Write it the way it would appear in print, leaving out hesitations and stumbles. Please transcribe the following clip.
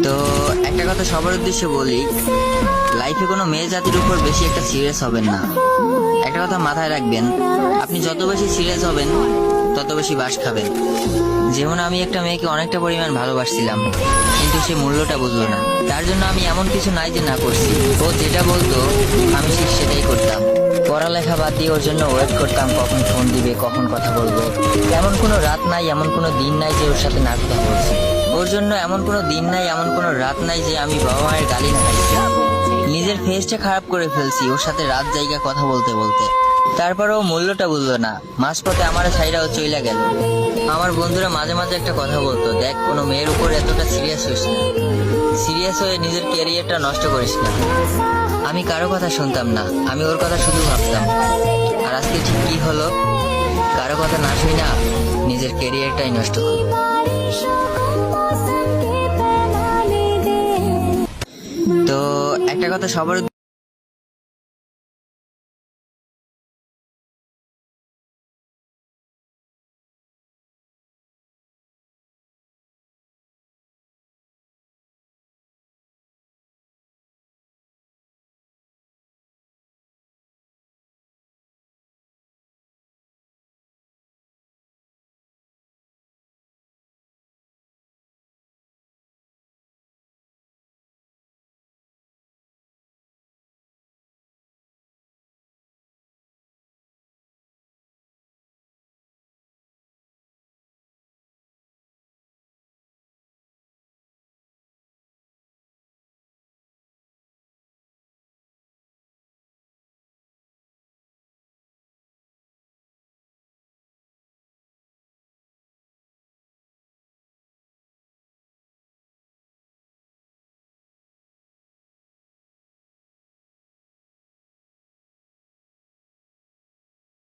তো একটা কথা সবার উদ্দেশ্যে বলি, লাইফে কোনো মেয়ে জাতির উপর বেশি একটা সিরিয়াস হবেন না। একটা কথা মাথায় রাখবেন, আপনি যত বেশি সিরিয়াস হবেন তত বেশি বাস খাবেন। যেমন আমি একটা মেয়েকে অনেকটা পরিমাণ ভালোবাসছিলাম, কিন্তু সে মূল্যটা বুঝলো না। তার জন্য আমি এমন কিছু নাই যে না করছি, ও যেটা বলতো আমি ঠিক সেটাই করতাম। পড়ালেখা বাদ দিয়ে ওর জন্য ওয়েট করতাম, কখন ফোন দিবে, কখন কথা বলবো। এমন কোনো রাত নাই, এমন কোনো দিন নাই যে ওর সাথে না কথা বলছি। ওর জন্য এমন কোনো দিন নাই, এমন কোনো রাত নাই যে আমি বাবা মায়ের গালি না খাইছি। নিজের ফেসটা খারাপ করে ফেলছি ওর সাথে রাত জায়গা কথা বলতে বলতে। তারপরেও মূল্যটা বুঝলো না, মাঝপথে আমার সাইডাও চইলা গেল। আমার বন্ধুরা মাঝে মাঝে একটা কথা বলতো, দেখ কোনো মেয়ের উপর এতটা সিরিয়াস হইস না, সিরিয়াস হয়ে নিজের ক্যারিয়ারটা নষ্ট করিস না। আমি কারো কথা শুনতাম না, আমি ওর কথা শুধু ভাবতাম। আর আজকে ঠিক কি হলো, কারো কথা না শুই না নিজের ক্যারিয়ারটাই নষ্ট হলো। তো একটা কথা সবার